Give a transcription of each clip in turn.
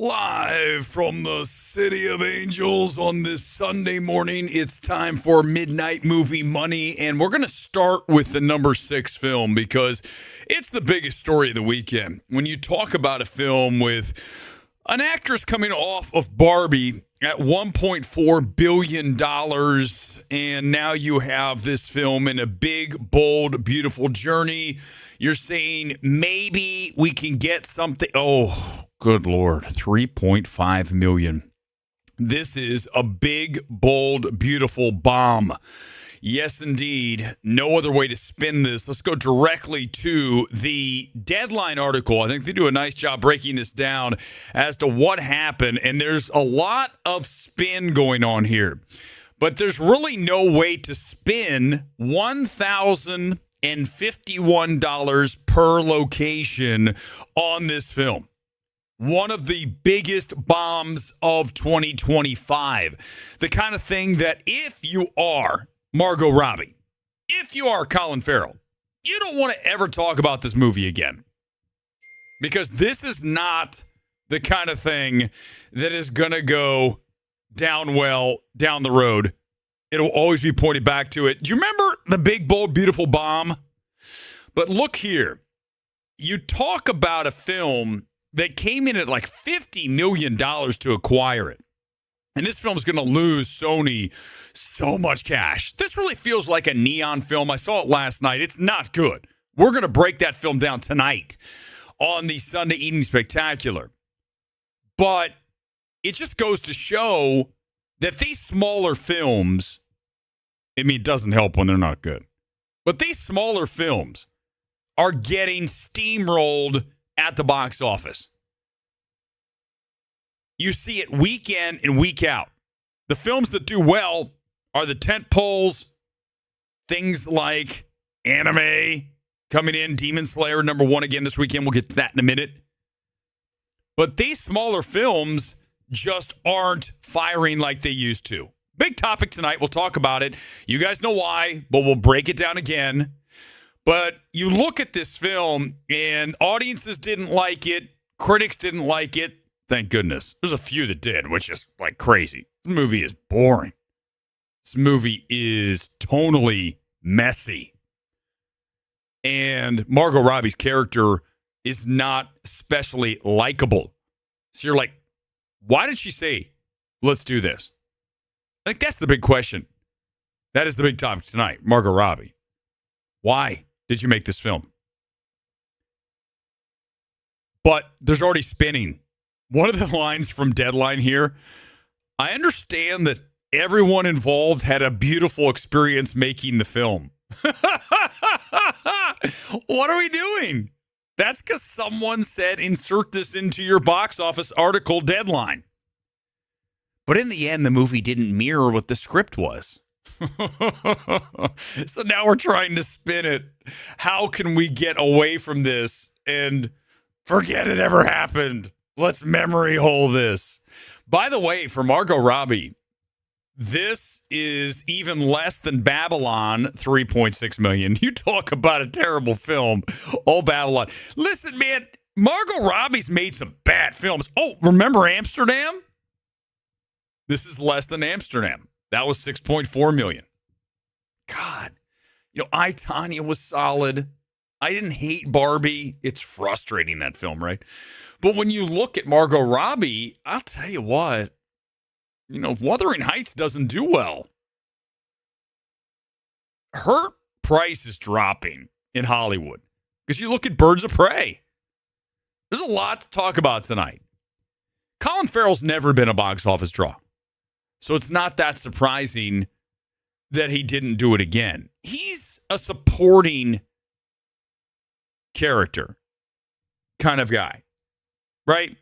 Live from the City of Angels on this Sunday morning, it's time for Midnight Movie Money, and we're going to start with the number 6 film because it's the biggest story of the weekend. When you talk about a film with an actress coming off of Barbie at $1.4 billion, and now you have this film in a big, bold, beautiful journey. You're saying maybe we can get something. Oh, good Lord, 3.5 million. This is a big, bold, beautiful bomb. Yes, indeed. No other way to spin this. Let's go directly to the Deadline article. I think they do a nice job breaking this down as to what happened. And there's a lot of spin going on here. But there's really no way to spin $1,051 per location on this film. One of the biggest bombs of 2025. The kind of thing that if you are Margot Robbie, if you are Colin Farrell, you don't want to ever talk about this movie again. Because this is not the kind of thing that is going to go down well down the road. It'll always be pointed back to it. Do you remember the big, bold, beautiful bomb? But look here. You talk about a film that came in at like $50 million to acquire it. And this film is going to lose Sony so much cash. This really feels like a neon film. I saw it last night. It's not good. We're going to break that film down tonight on the Sunday Evening Spectacular. But it just goes to show that these smaller films, I mean, it doesn't help when they're not good. But these smaller films are getting steamrolled at the box office. You see it week in and week out. The films that do well are the tent poles, things like anime coming in, Demon Slayer #1 again this weekend. We'll get to that in a minute. But these smaller films just aren't firing like they used to. Big topic tonight. We'll talk about it. You guys know why, but we'll break it down again. But you look at this film, and audiences didn't like it. Critics didn't like it. Thank goodness. There's a few that did, which is like crazy. This movie is boring. This movie is tonally messy. And Margot Robbie's character is not especially likable. So you're like, why did she say, let's do this? I think that's the big question. That is the big topic tonight. Margot Robbie. Why did you make this film? But there's already spinning. One of the lines from Deadline here, I understand that everyone involved had a beautiful experience making the film. What are we doing? That's because someone said insert this into your box office article, Deadline. But in the end, the movie didn't mirror what the script was. So now we're trying to spin it. How can we get away from this and forget it ever happened? Let's memory hole this. By the way, for Margot Robbie, this is even less than Babylon, 3.6 million. You talk about a terrible film. Oh, Babylon. Listen, man, Margot Robbie's made some bad films. Oh, remember Amsterdam? This is less than Amsterdam. That was 6.4 million. God, I, Tonya was solid. I didn't hate Barbie. It's frustrating, that film, right? But when you look at Margot Robbie, I'll tell you what, Wuthering Heights doesn't do well. Her price is dropping in Hollywood because you look at Birds of Prey. There's a lot to talk about tonight. Colin Farrell's never been a box office draw. So it's not that surprising that he didn't do it again. He's a supporting character kind of guy, right?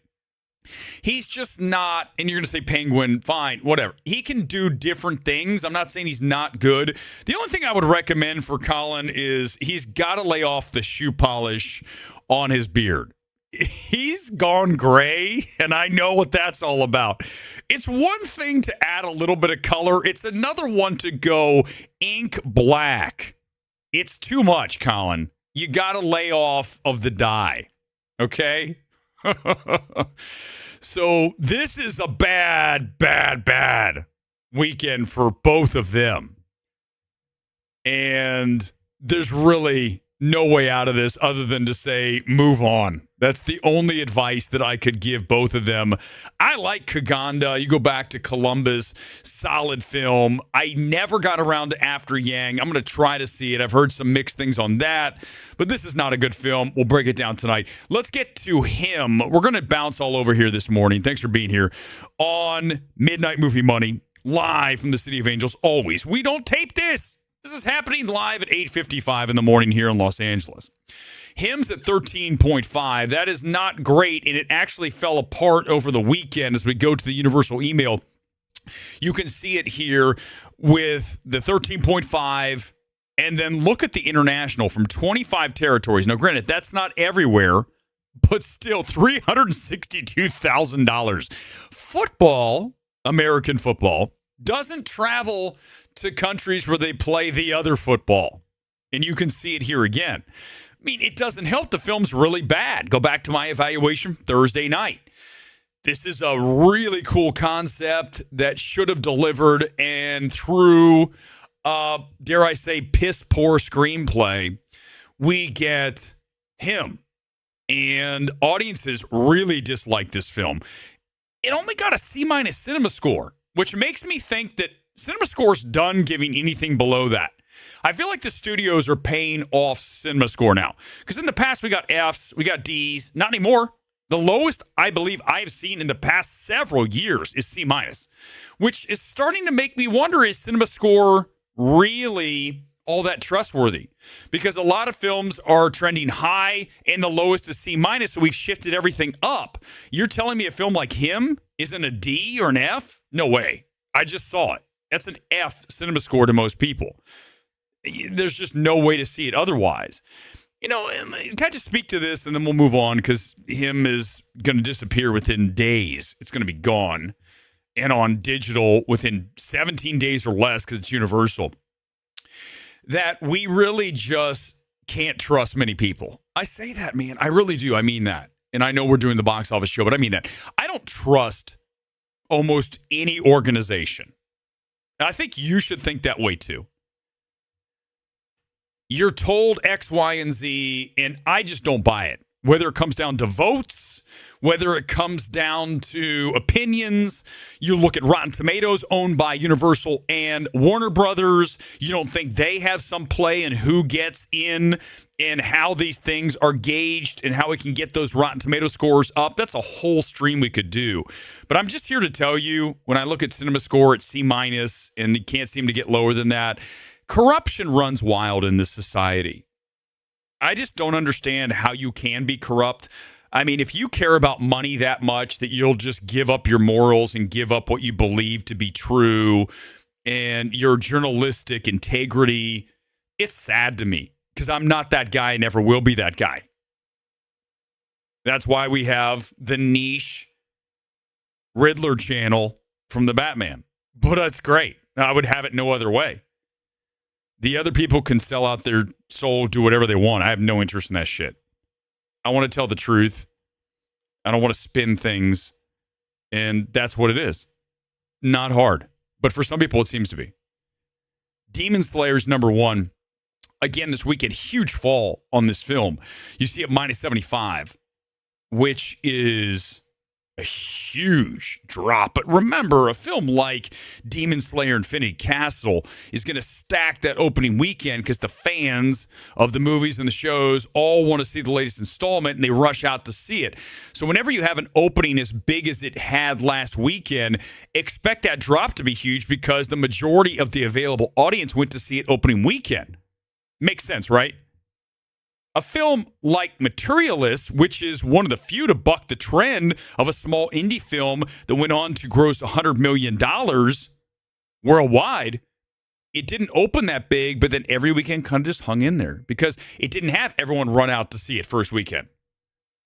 He's just not, and you're going to say Penguin, fine, whatever. He can do different things. I'm not saying he's not good. The only thing I would recommend for Colin is he's got to lay off the shoe polish on his beard. He's gone gray, and I know what that's all about. It's one thing to add a little bit of color. It's another one to go ink black. It's too much, Colin. You got to lay off of the dye, okay? So this is a bad, bad, bad weekend for both of them. And there's really no way out of this other than to say, move on. That's the only advice that I could give both of them. I like Kaganda. You go back to Columbus, solid film. I never got around to After Yang. I'm going to try to see it. I've heard some mixed things on that, but this is not a good film. We'll break it down tonight. Let's get to him. We're going to bounce all over here this morning. Thanks for being here on Midnight Movie Money, live from the City of Angels. Always. We don't tape this. This is happening live at 8:55 in the morning here in Los Angeles. Him's at 13.5. That is not great, and it actually fell apart over the weekend as we go to the universal email. You can see it here with the 13.5, and then look at the international from 25 territories. Now, granted, that's not everywhere, but still $362,000. Football, American football, doesn't travel to countries where they play the other football. And you can see it here again. I mean, it doesn't help the film's really bad. Go back to my evaluation Thursday night. This is a really cool concept that should have delivered, and through, dare I say, piss-poor screenplay, we get him. And audiences really dislike this film. It only got a C- cinema score, which makes me think that Cinema Score's done giving anything below that. I feel like the studios are paying off Cinema Score now. Because in the past, we got Fs, we got Ds. Not anymore. The lowest I believe I've seen in the past several years is C-, which is starting to make me wonder, is Cinema Score really all that trustworthy? Because a lot of films are trending high and the lowest is C-, so we've shifted everything up. You're telling me a film like him isn't a D or an F? No way. I just saw it. That's an F Cinema Score to most people. There's just no way to see it otherwise. You know, can I just speak to this and then we'll move on, because him is going to disappear within days. It's going to be gone and on digital within 17 days or less, because it's universal. That we really just can't trust many people. I say that, man. I really do. I mean that. And I know we're doing the box office show, but I mean that. I don't trust almost any organization. I think you should think that way too. You're told X, Y, and Z, and I just don't buy it. Whether it comes down to votes, whether it comes down to opinions. You look at Rotten Tomatoes, owned by Universal and Warner Brothers. You don't think they have some play in who gets in and how these things are gauged and how we can get those Rotten Tomato scores up. That's a whole stream we could do. But I'm just here to tell you, when I look at Cinema Score at C- and you can't seem to get lower than that, corruption runs wild in this society. I just don't understand how you can be corrupt. I mean, if you care about money that much that you'll just give up your morals and give up what you believe to be true and your journalistic integrity, it's sad to me, because I'm not that guy and never will be that guy. That's why we have the niche Riddler channel from the Batman. But that's great. I would have it no other way. The other people can sell out their soul, do whatever they want. I have no interest in that shit. I want to tell the truth. I don't want to spin things. And that's what it is. Not hard. But for some people, it seems to be. Demon Slayer's number one. Again, this weekend, huge fall on this film. You see it minus 75, which is a huge drop. But remember, a film like Demon Slayer Infinity Castle is going to stack that opening weekend, because the fans of the movies and the shows all want to see the latest installment and they rush out to see it. So whenever you have an opening as big as it had last weekend, expect that drop to be huge, because the majority of the available audience went to see it opening weekend. Makes sense, right? A film like Materialist, which is one of the few to buck the trend of a small indie film that went on to gross $100 million worldwide, it didn't open that big, but then every weekend kind of just hung in there because it didn't have everyone run out to see it first weekend.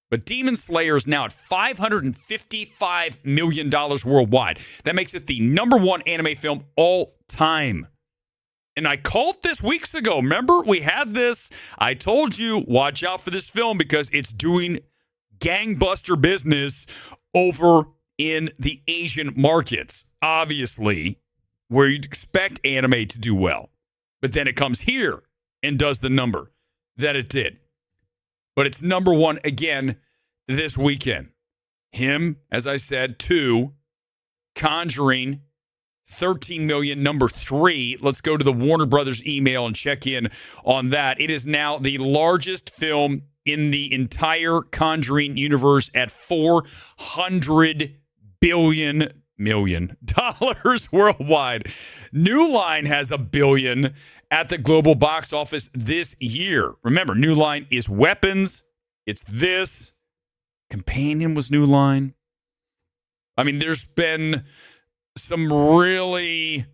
But Demon Slayer is now at $555 million worldwide. That makes it the number one anime film all time. And I called this weeks ago. Remember, we had this. I told you, watch out for this film because it's doing gangbuster business over in the Asian markets, obviously, where you'd expect anime to do well. But then it comes here and does the number that it did. But it's number one again this weekend. Him, as I said, 2. Conjuring, 13 million. Number 3. Let's go to the Warner Brothers email and check in on that. It is now the largest film in the entire Conjuring universe at $400 million worldwide. New Line has $1 billion at the global box office this year. Remember, New Line is Weapons. It's this. Companion was New Line. I mean, there's been some really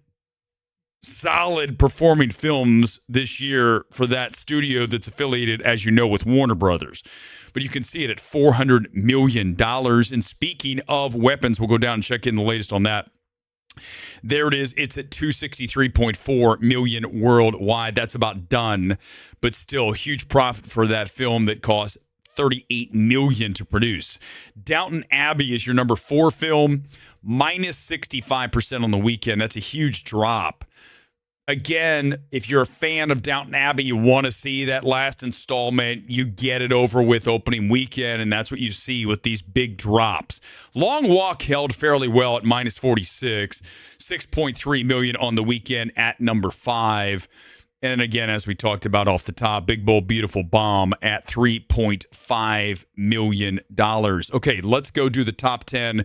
solid performing films this year for that studio that's affiliated, as you know, with Warner Brothers. But you can see it at $400 million. And speaking of Weapons, we'll go down and check in the latest on that. There it is. It's at $263.4 million worldwide. That's about done, but still a huge profit for that film that cost $38 million to produce. Downton Abbey is your number 4 film, minus 65% on the weekend. That's a huge drop. Again, if you're a fan of Downton Abbey, you want to see that last installment, you get it over with opening weekend, and that's what you see with these big drops. Long Walk held fairly well at minus 46, 6.3 million on the weekend at number 5. And again, as we talked about off the top, Big Bold Beautiful Bomb at $3.5 million. Okay, let's go do the top 10.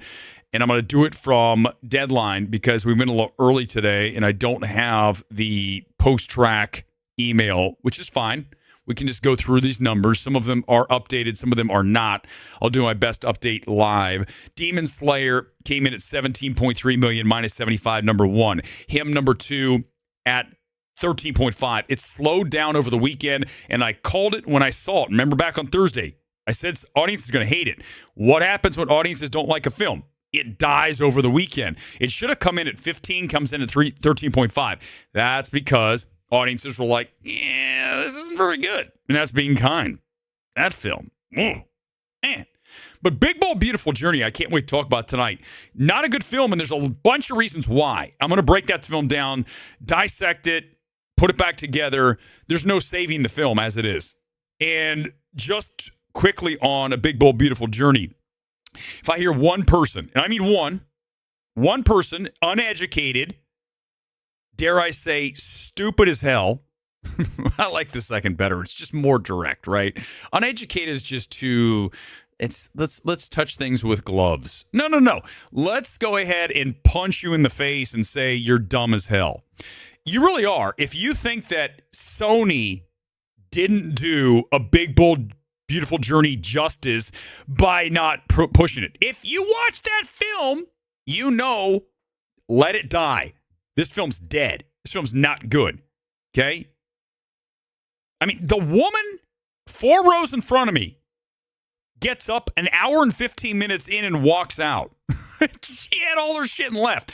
And I'm going to do it from Deadline because we went a little early today and I don't have the post-track email, which is fine. We can just go through these numbers. Some of them are updated. Some of them are not. I'll do my best update live. Demon Slayer came in at 17.3 million, minus 75, number 1. Him, number 2, at 13.5. It slowed down over the weekend, and I called it when I saw it. Remember back on Thursday, I said audience is going to hate it. What happens when audiences don't like a film? It dies over the weekend. It should have come in at 15, comes in at 13.5. That's because audiences were like, yeah, this isn't very good. And that's being kind. That film, man. But Big Bold Beautiful Journey, I can't wait to talk about tonight. Not a good film, and there's a bunch of reasons why. I'm going to break that film down, dissect it, put it back together. There's no saving the film as it is. And just quickly on A Big Bold Beautiful Journey, if I hear one person, and I mean one person, uneducated, dare I say, stupid as hell. I like the second better. It's just more direct, right? Uneducated is just too. Let's touch things with gloves. No. Let's go ahead and punch you in the face and say you're dumb as hell. You really are. If you think that Sony didn't do A Big Bold Beautiful Journey justice by not pushing it. If you watch that film, you know, let it die. This film's dead. This film's not good. Okay? I mean, the woman 4 rows in front of me gets up an hour and 15 minutes in and walks out. She had all her shit and left.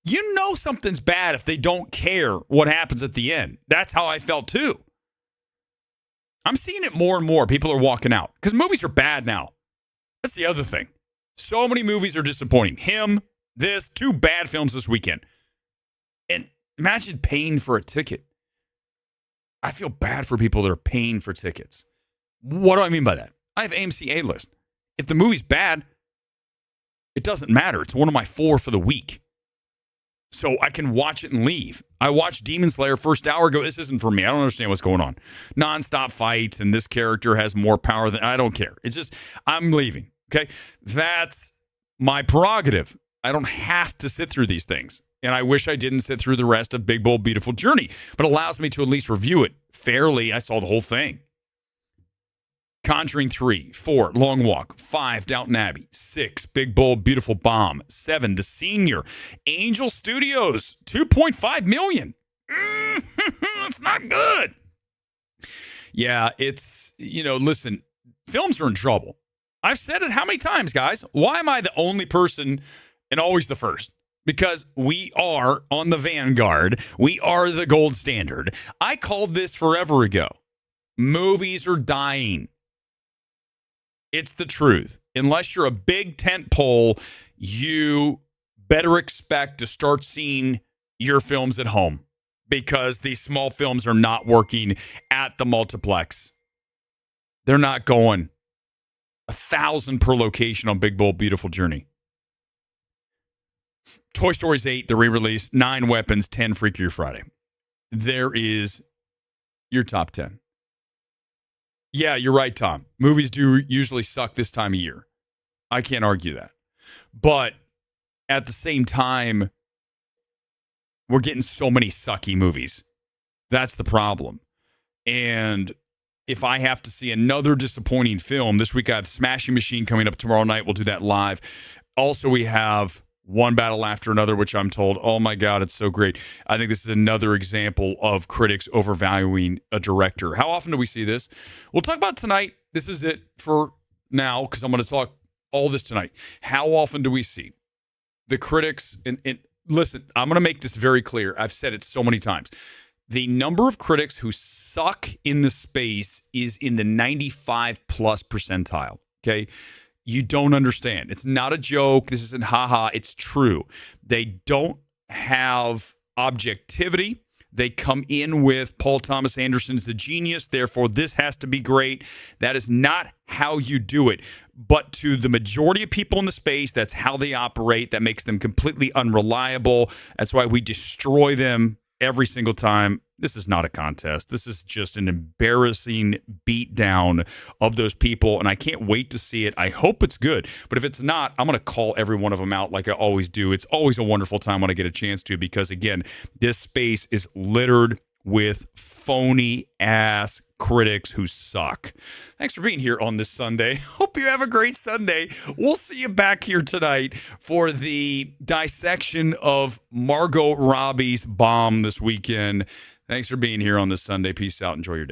You know something's bad if they don't care what happens at the end. That's how I felt too. I'm seeing it more and more. People are walking out because movies are bad now. That's the other thing. So many movies are disappointing. Him, this, 2 bad films this weekend. And imagine paying for a ticket. I feel bad for people that are paying for tickets. What do I mean by that? I have AMC A-list. If the movie's bad, it doesn't matter. It's one of my 4 for the week. So I can watch it and leave. I watched Demon Slayer first hour, go, this isn't for me. I don't understand what's going on. Nonstop fights, and this character has more power than, I don't care. It's just, I'm leaving, okay? That's my prerogative. I don't have to sit through these things. And I wish I didn't sit through the rest of Big Bold Beautiful Journey, but it allows me to at least review it fairly. I saw the whole thing. Conjuring 3, 4, Long Walk, 5, Downton Abbey, 6, Big Bold Beautiful Bomb, 7, The Senior, Angel Studios, 2.5 million. That's not good. Yeah, it's, listen, films are in trouble. I've said it how many times, guys? Why am I the only person and always the first? Because we are on the vanguard. We are the gold standard. I called this forever ago. Movies are dying. It's the truth. Unless you're a big tent pole, you better expect to start seeing your films at home because these small films are not working at the multiplex. They're not going 1,000 per location on Big Bold Beautiful Journey. Toy Story's 8, the re-release, 9 weapons, 10 Freakier Friday. There is your top 10. Yeah, you're right, Tom. Movies do usually suck this time of year. I can't argue that. But at the same time, we're getting so many sucky movies. That's the problem. And if I have to see another disappointing film, this week I have Smashing Machine coming up tomorrow night. We'll do that live. Also, we have One Battle After Another, which I'm told, oh my God, it's so great. I think this is another example of critics overvaluing a director. How often do we see this? We'll talk about tonight. This is it for now because I'm going to talk all this tonight. How often do we see the critics? And listen, I'm going to make this very clear. I've said it so many times. The number of critics who suck in the space is in the 95 plus percentile. Okay. You don't understand. It's not a joke. This isn't haha. It's true. They don't have objectivity. They come in with Paul Thomas Anderson's the genius. Therefore, this has to be great. That is not how you do it. But to the majority of people in the space, that's how they operate. That makes them completely unreliable. That's why we destroy them every single time. This is not a contest. This is just an embarrassing beatdown of those people, and I can't wait to see it. I hope it's good, but if it's not, I'm going to call every one of them out like I always do. It's always a wonderful time when I get a chance to because, again, this space is littered with phony-ass critics who suck. Thanks for being here on this Sunday. Hope you have a great Sunday. We'll see you back here tonight for the dissection of Margot Robbie's bomb this weekend. Thanks for being here on this Sunday. Peace out. Enjoy your day.